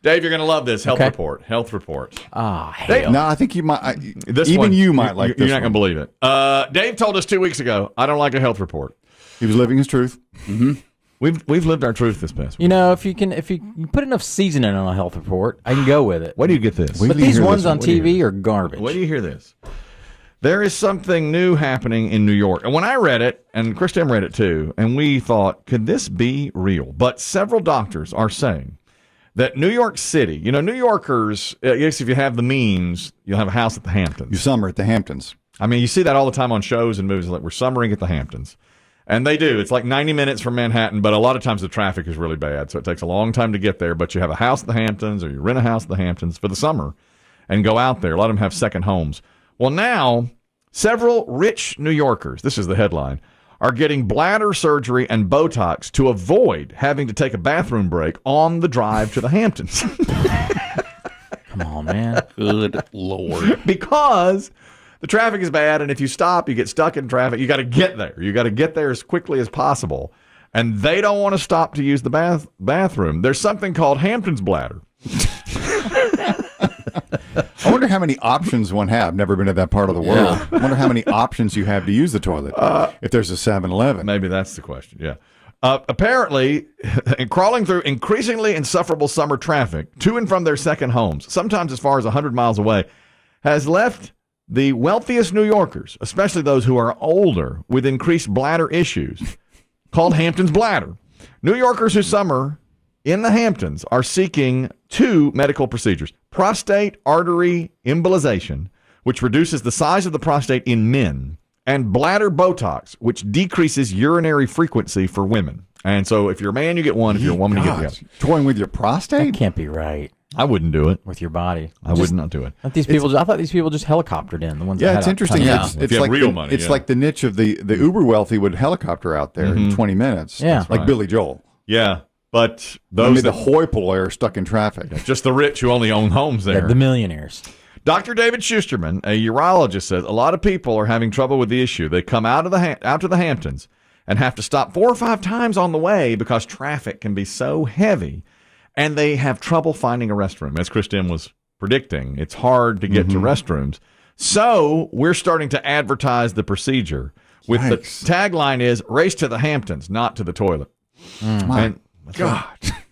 Dave, you're going to love this. Health report. Health report. Dave, no, I think you might. You might like this. You're not going to believe it. Dave told us 2 weeks ago, I don't like a health report. He was living his truth. Mm-hmm. We've lived our truth this past week. If you put enough seasoning on a health report, I can go with it. Where do you get this? But these ones on TV are garbage. Where do you hear this? There is something new happening in New York. And when I read it, and Chris Demm read it too, and we thought, could this be real? But several doctors are saying that New York City, New Yorkers, I guess if you have the means, you'll have a house at the Hamptons. You summer at the Hamptons. I mean, you see that all the time on shows and movies, like we're summering at the Hamptons. And they do. It's like 90 minutes from Manhattan, but a lot of times the traffic is really bad, so it takes a long time to get there. But you have a house at the Hamptons, or you rent a house at the Hamptons for the summer and go out there. A lot of them have second homes. Well, now, several rich New Yorkers, this is the headline, are getting bladder surgery and Botox to avoid having to take a bathroom break on the drive to the Hamptons. Come on, man. Good Lord. Because the traffic is bad, and if you stop, you get stuck in traffic. You got to get there. You got to get there as quickly as possible. And they don't want to stop to use the bathroom. There's something called Hampton's Bladder. I wonder how many options one have. Never been to that part of the world. I wonder how many options you have to use the toilet if there's a 7-Eleven. Maybe that's the question, yeah. Apparently, crawling through increasingly insufferable summer traffic to and from their second homes, sometimes as far as 100 miles away, has left the wealthiest New Yorkers, especially those who are older, with increased bladder issues, called Hampton's Bladder. New Yorkers who summer in the Hamptons are seeking 2 medical procedures: prostate artery embolization, which reduces the size of the prostate in men, and bladder Botox, which decreases urinary frequency for women. And so if you're a man, you get one. If you're a woman, you get the other. Toying with your prostate? That can't be right. I wouldn't do it. With your body. I would not do it. I thought these people just helicoptered in. The ones yeah, that it's had interesting. It's like real money. It's like the niche of the uber wealthy would helicopter out there in 20 minutes. Yeah. Like Billy Joel. Yeah. But those the hoi polloi are stuck in traffic. Just the rich who only own homes there. Yeah, the millionaires. Dr. David Schusterman, a urologist, says a lot of people are having trouble with the issue. They come out to the Hamptons and have to stop 4 or 5 times on the way because traffic can be so heavy, and they have trouble finding a restroom. As Chris Demm was predicting, it's hard to get to restrooms. So we're starting to advertise the procedure with the tagline is "Race to the Hamptons, not to the toilet." My God.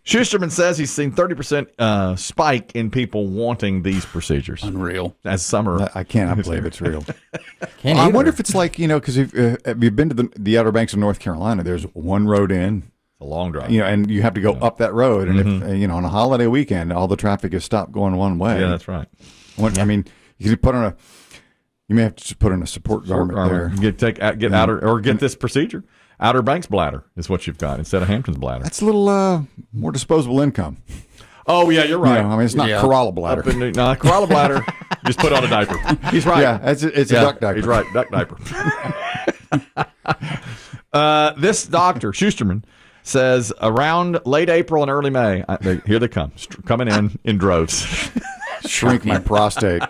Schusterman says he's seen 30% spike in people wanting these procedures. Unreal. As summer. I cannot believe it's real. I wonder if it's like, because if you've been to the Outer Banks of North Carolina, there's one road in. It's a long drive. And you have to go up that road. And if, on a holiday weekend, all the traffic is stopped going one way. Yeah, that's right. I mean, you may have to just put on a support garment there. Get outer, get this procedure. Outer Banks Bladder is what you've got instead of Hampton's Bladder. That's a little more disposable income. Oh, yeah, you're right. It's not Corolla Bladder. Corolla Bladder, just put on a diaper. He's right. Yeah, it's a duck diaper. He's right, duck diaper. This doctor, Schusterman, says around late April and early May, here they come, coming in droves. Shrink my prostate.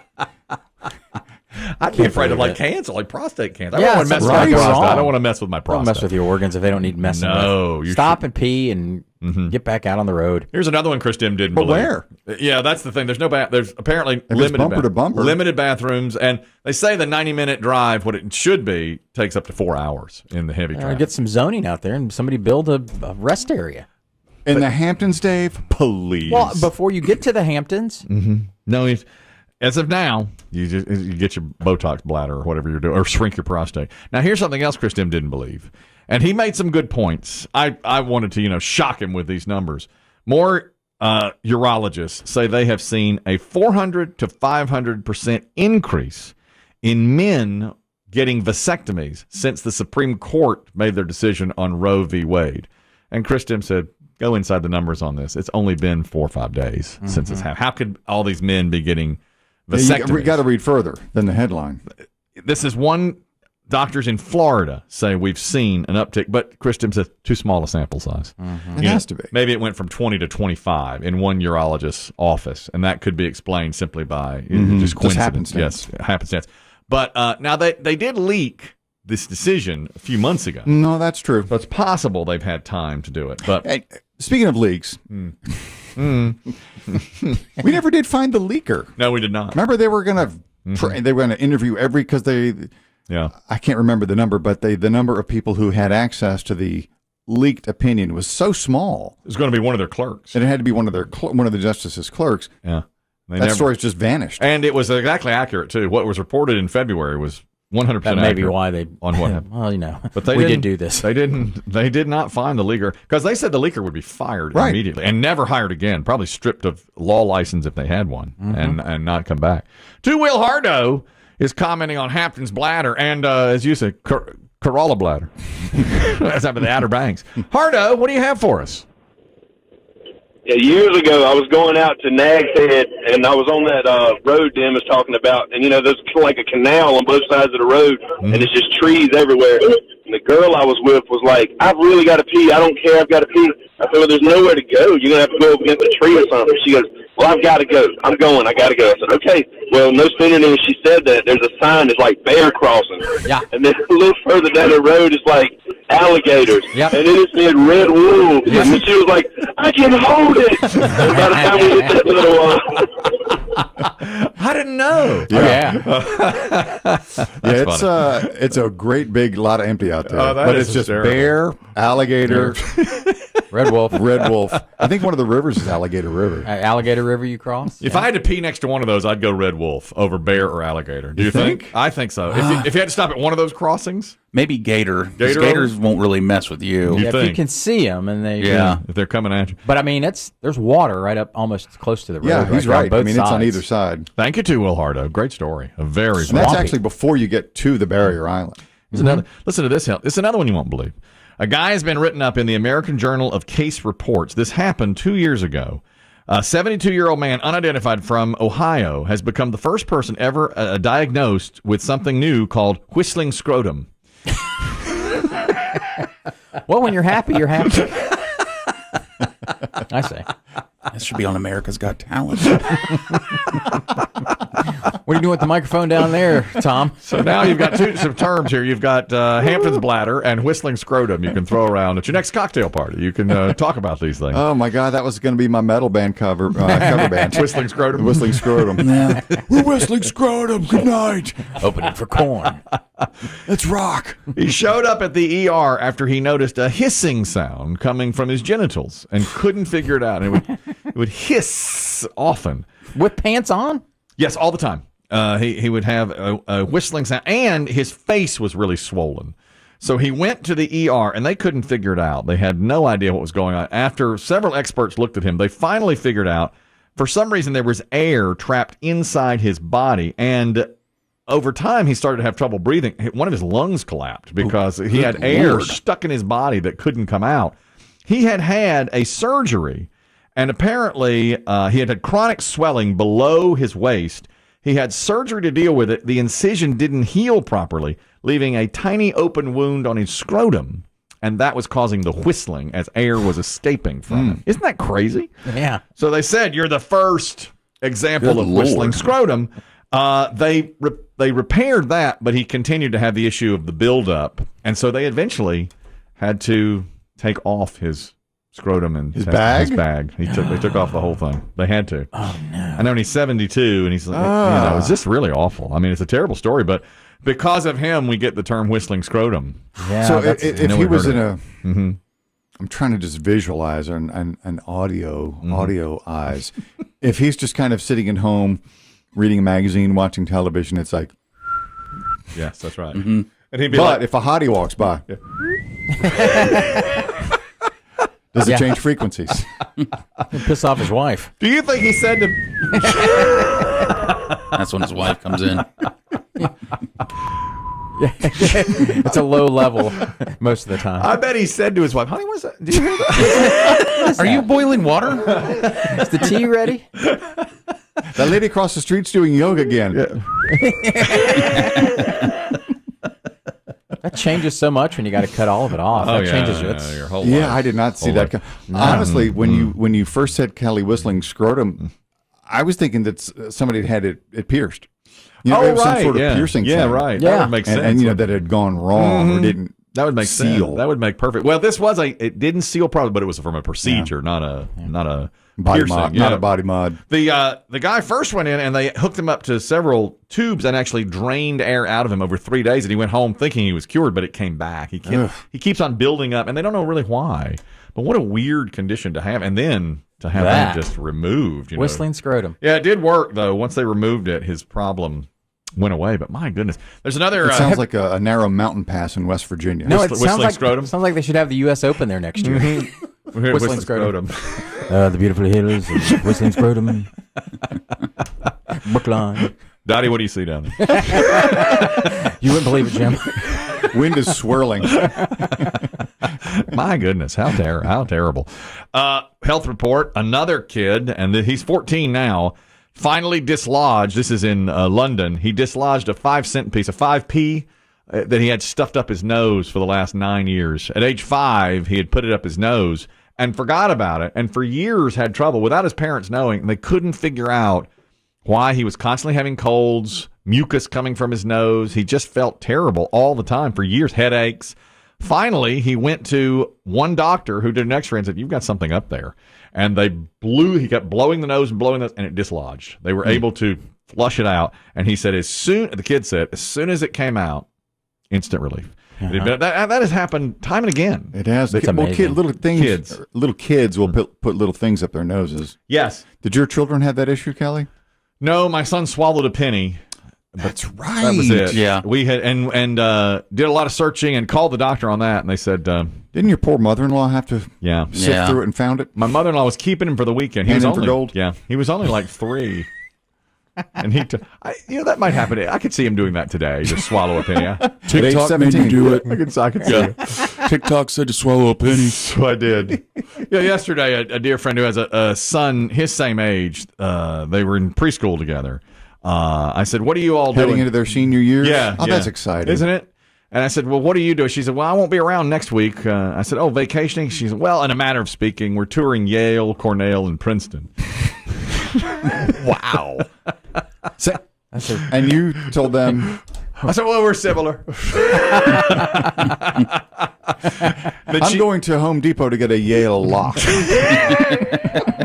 I'd be afraid of cancer, like prostate cancer. I Yeah, don't want to mess with my prostate. I don't want to mess with my prostate. Don't mess with your organs if they don't need messing with. No. Stop and pee and get back out on the road. Here's another one Chris Demm didn't believe. Where? Yeah, that's the thing. There's there's apparently limited bathrooms, and they say the 90-minute drive, what it should be, takes up to 4 hours in the heavy traffic. Get some zoning out there and somebody build a rest area. In the Hamptons, Dave? Please. Well, before you get to the Hamptons. No, as of now, you get your Botox bladder or whatever you're doing, or shrink your prostate. Now, here's something else Chris Demm didn't believe, and he made some good points. I wanted to shock him with these numbers. More urologists say they have seen a 400 to 500% increase in men getting vasectomies since the Supreme Court made their decision on Roe v. Wade. And Chris Demm said, go inside the numbers on this. It's only been 4 or 5 days since it's happened. How could all these men be getting vasectomies? You got to read further than the headline. This is one. Doctors in Florida say we've seen an uptick, but Chris Demm says too small a sample size. It has to be. Maybe it went from 20 to 25 in one urologist's office, and that could be explained simply by just coincidence. Happenstance. Yes, happenstance. But now they did leak this decision a few months ago. No, that's true. So it's possible they've had time to do it. But hey, speaking of leaks, We never did find the leaker. No, we did not. Remember, they were going to interview because I can't remember the number, but the number of people who had access to the leaked opinion was so small. It was going to be one of their clerks. And it had to be one of the justice's clerks. Yeah. That story's just vanished. And it was exactly accurate, too. What was reported in February was 100% That may be why they on what happened. Well, But we did do this. They did not find the leaker because they said the leaker would be fired immediately and never hired again, probably stripped of law license if they had one, and not come back. Two-Wheel Hardo is commenting on Hampton's Bladder and, as you said, Corolla Bladder. That's up in the Outer Banks. Hardo, what do you have for us? Yeah, years ago, I was going out to Nag's Head, and I was on that road Demm was talking about. And, there's like a canal on both sides of the road, and it's just trees everywhere. And the girl I was with was like, I've really got to pee. I don't care. I've got to pee. I said, well, there's nowhere to go. You're going to have to go up against a tree or something. She goes, well, I've got to go. I'm going. I got to go. I said, okay. Well, no sooner than she said that, there's a sign that's like bear crossing. Yeah. And then a little further down the road, it's like alligators. Yep. And then it said red wolves. Yes. And she was like, I can hold it. And by the time we hit that little I didn't know. It's a great big lot of empty out there. But it's just hysterical. Bear, alligator, Red wolf. red wolf. I think one of the rivers is Alligator River. Alligator River you cross? If I had to pee next to one of those, I'd go red wolf over bear or alligator. Do you think? I think so. If you had to stop at one of those crossings, maybe gator. Gators Won't really mess with you. You If think? you can see them and they if they're coming at you. But I mean, there's water right up almost close to the road. Yeah, he's there on right. both I mean, it's on sides. either side. Thank you to Will Hardo. Great story. A very And that's swampy. actually before you get to the barrier island. Listen to this. This is another one you won't believe. A guy has been written up in the American Journal of Case Reports. This happened 2 years ago. A 72-year-old man, unidentified, from Ohio, has become the first person ever diagnosed with something new called whistling scrotum. Well, when you're happy, you're happy. I say. This should be on America's Got Talent. What are you doing with the microphone down there, Tom? So now you've got some terms here. You've got Hampton's Bladder and whistling scrotum you can throw around at your next cocktail party. You can talk about these things. Oh, my God. That was going to be my metal band cover band. Whistling scrotum. Whistling Scrotum. Yeah. We're Whistling Scrotum. Good night. Opening for corn. Let's rock. He showed up at the ER after he noticed a hissing sound coming from his genitals and couldn't figure it out. And it would hiss often. With pants on? Yes, all the time. He would have a whistling sound, and his face was really swollen. So he went to the ER, and they couldn't figure it out. They had no idea what was going on. After several experts looked at him, they finally figured out, for some reason, there was air trapped inside his body, and over time, he started to have trouble breathing. One of his lungs collapsed because he had air stuck in his body that couldn't come out. He had a surgery, and apparently he had chronic swelling below his waist. He had surgery to deal with it. The incision didn't heal properly, leaving a tiny open wound on his scrotum, and that was causing the whistling as air was escaping from it. Isn't that crazy? Yeah. So they said, you're the first example of whistling scrotum. They repaired that, but he continued to have the issue of the buildup, and so they eventually had to take off his scrotum and his bag. They took off the whole thing. They had to. Oh no! I know, and he's 72, and he's like, it's just really awful. I mean, it's a terrible story, but because of him, we get the term whistling scrotum. Yeah. So if he was in a, Mm-hmm. I'm trying to just visualize an audio eyes. If he's just kind of sitting at home, reading a magazine, watching television, it's like, Yes, that's right. Mm-hmm. And he'd be but like, if a hottie walks by, does it change frequencies? Piss off his wife. do you think he said to? That's when his wife comes in. It's a low level most of the time. I bet he said to his wife, "Honey, what's that? Did you hear that?" Are you boiling water? Is the tea ready? That lady across the street's doing yoga again. That changes so much when you got to cut all of it off. That changes your whole Yeah, life. I did not see that. Honestly, when you first said Kelly whistling scrotum, I was thinking that somebody had it pierced. You know, it was some sort of piercing Yeah, thing. right. Yeah. That would make sense. And that had gone wrong or didn't That would make seal. sense. That would make perfect. Well, it didn't seal probably, but it was from a procedure, not a body piercing. mod, not a body mod. The guy first went in and they hooked him up to several tubes and actually drained air out of him over 3 days, and he went home thinking he was cured, but it came back. He keeps on building up, and they don't know really why. But what a weird condition to have, and then to have that just removed. Whistling scrotum. Yeah, it did work though. Once they removed it, his problem went away. But my goodness, there's another. It sounds like a narrow mountain pass in West Virginia. No, it Whistling scrotum. Sounds like they should have the U.S. Open there next year. Whistling scrotum. The beautiful hills of Whistling Scrotum. Brookline. Dottie, what do you see down there? You wouldn't believe it, Jim. Wind is swirling. My goodness, how terrible. Health report, another kid, and he's 14 now, finally dislodged. This is in London. He dislodged a 5-cent piece, a 5p, that he had stuffed up his nose for the last 9 years. At age 5, he had put it up his nose and forgot about it, and for years had trouble without his parents knowing. They couldn't figure out why he was constantly having colds, mucus coming from his nose. He just felt terrible all the time for years, headaches. Finally, he went to one doctor who did an x-ray and said, "You've got something up there." And he kept blowing the nose and it dislodged. They were able to flush it out. And he said, the kid said, as soon as it came out, instant relief. That has happened time and again. It has. It's amazing. Little kids will put little things up their noses. Yes. Did your children have that issue, Kelly? No, my son swallowed a penny. That's right. That was it. Yeah. We had and did a lot of searching and called the doctor on that, and they said, didn't your poor mother-in-law have to sift through it and found it? My mother-in-law was keeping him for the weekend. He was for gold? Yeah, he was only like 3. And that might happen. I could see him doing that today. Just swallow a penny. TikTok made you do it. I could see it. TikTok said to swallow a penny. So I did. Yesterday, a dear friend who has a son his same age, they were in preschool together. I said, "What are you all Heading doing?" into their senior years? Yeah. Oh, that's exciting. Isn't it? And I said, "Well, what are you doing?" She said, "Well, I won't be around next week." I said, "Oh, vacationing?" She said, "Well, in a matter of speaking, we're touring Yale, Cornell, and Princeton." Wow. And you told them... I said, "Well, we're similar." I'm going to Home Depot to get a Yale lock.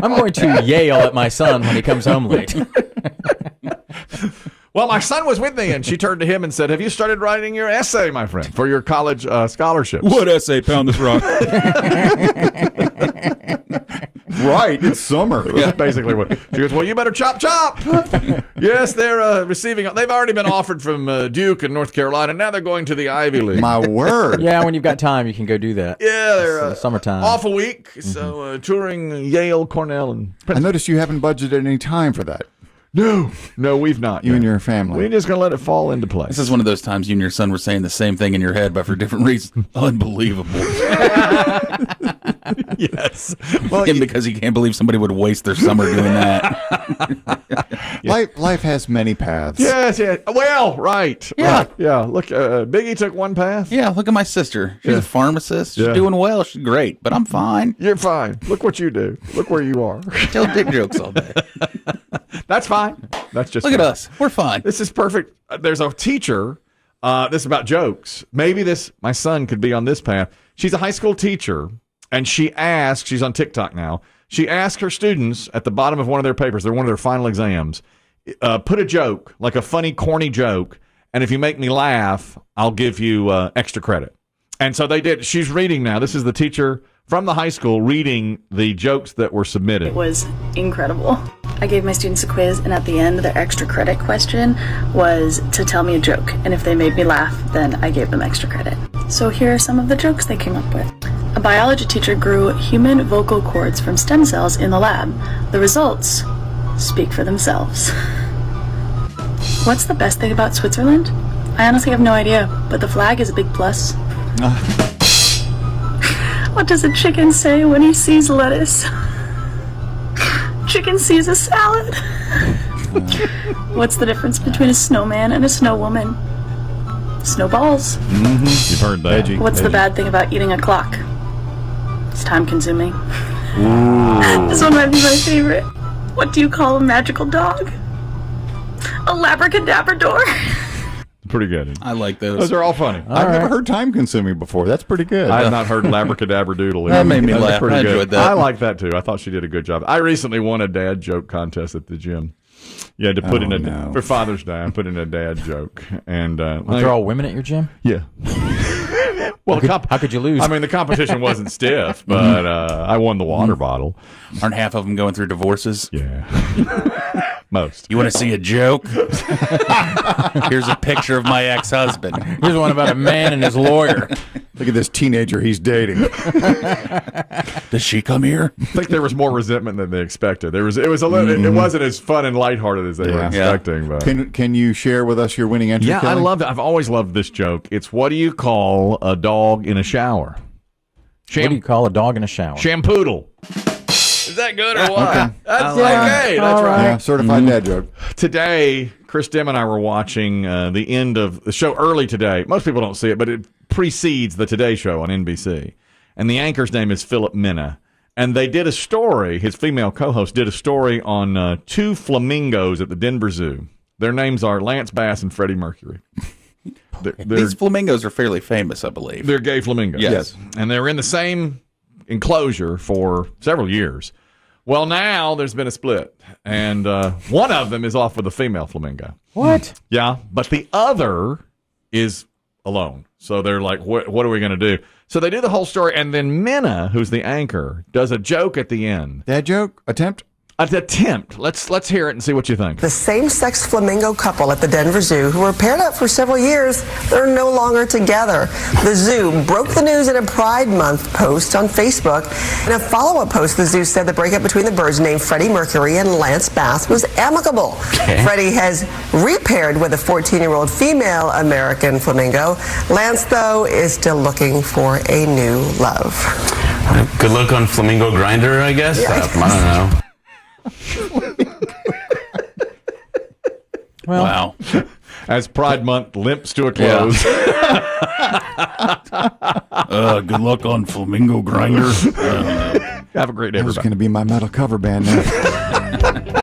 I'm going to Yale at my son when he comes home late. Well, my son was with me, and she turned to him and said, "Have you started writing your essay, my friend, for your college scholarships?" What essay? Pound this rock. Right, it's summer. That's basically what she goes. "Well, you better chop. Yes, they're receiving. They've already been offered from Duke and North Carolina. Now they're going to the Ivy League." My word. Yeah, when you've got time, you can go do that. Yeah, they're summertime. off a week, so touring Yale, Cornell, and I Princeton. noticed you haven't budgeted any time for that. No, we've not. You and your family. We're just gonna let it fall into place. This is one of those times you and your son were saying the same thing in your head, but for different reasons. Unbelievable. Yes. Well, because he can't believe somebody would waste their summer doing that. Life has many paths. Yes. Well, right. Yeah. Right. Yeah. Look, Biggie took one path. Yeah, look at my sister. She's a pharmacist. She's doing well. She's great, but I'm fine. You're fine. Look what you do. Look where you are. Tell dick jokes all day. That's fine. That's just Look fine. at us. We're fine. This is perfect. There's a teacher. This is about jokes. Maybe my son could be on this path. She's a high school teacher, and she's on TikTok now. She asked her students at the bottom of one of their papers, they're one of their final exams, put a joke, like a funny, corny joke, and if you make me laugh, I'll give you extra credit. And so they did. She's reading now. This is the teacher from the high school reading the jokes that were submitted. It was incredible. I gave my students a quiz, and at the end, their extra credit question was to tell me a joke. And if they made me laugh, then I gave them extra credit. So here are some of the jokes they came up with. A biology teacher grew human vocal cords from stem cells in the lab. The results speak for themselves. What's the best thing about Switzerland? I honestly have no idea, but the flag is a big plus. What does a chicken say when he sees lettuce? Chicken sees a salad. What's the difference between a snowman and a snow woman? Snowballs. Mm-hmm. You've heard that. Edgy. What's the bad thing about eating a clock? It's time consuming. This one might be my favorite. What do you call a magical dog? A labracadabrador. Pretty good. I like those. Those are all funny. I've never heard time consuming before. That's pretty good. I have not heard Labracadabradoodle. That made me laugh. Pretty I good. enjoyed that. I like that too. I thought she did a good job. I recently won a dad joke contest at the gym. You had to put for Father's Day. I put in a dad joke, and They're all women at your gym. yeah. Well, How could you lose? I mean, the competition wasn't stiff, but I won the water bottle. Aren't half of them going through divorces? Yeah. Most. You want to see a joke? Here's a picture of my ex-husband. Here's one about a man and his lawyer. Look at this teenager he's dating. Does she come here? I think there was more resentment than they expected. It wasn't as fun and lighthearted as they were expecting. But. Can you share with us your winning entry? Yeah, Kelly? I love it. I've always loved this joke. It's what do you call a dog in a shower? What do you call a dog in a shower? Shampoodle. Is that good or what? Okay. That's okay. That's right. Yeah, certified dad joke. Today, Chris Demm and I were watching the end of the show early today. Most people don't see it, but it precedes the Today Show on NBC. And the anchor's name is Philip Minna. And they did a story, his female co-host did a story on two flamingos at the Denver Zoo. Their names are Lance Bass and Freddie Mercury. These flamingos are fairly famous, I believe. They're gay flamingos. Yes. And they're in the same enclosure for several years. Well, now there's been a split, and one of them is off with a female flamingo. What? Yeah, but the other is alone. So they're like, what are we going to do? So they do the whole story, and then Minna, who's the anchor, does a joke at the end. Dad joke? Attempt? An attempt. Let's hear it and see what you think. The same-sex flamingo couple at the Denver Zoo, who were paired up for several years, they're no longer together. The zoo broke the news in a Pride Month post on Facebook. In a follow-up post, the zoo said the breakup between the birds named Freddie Mercury and Lance Bass was amicable. Freddie has repaired with a 14-year-old female American flamingo. Lance, though, is still looking for a new love. Good luck on Flamingo Grinder, I guess. Yeah, I don't know. Well, Wow. As Pride Month limps to a close. Good luck on Flamingo Grinder. Have a great day, That was everybody. going to be my metal cover band now.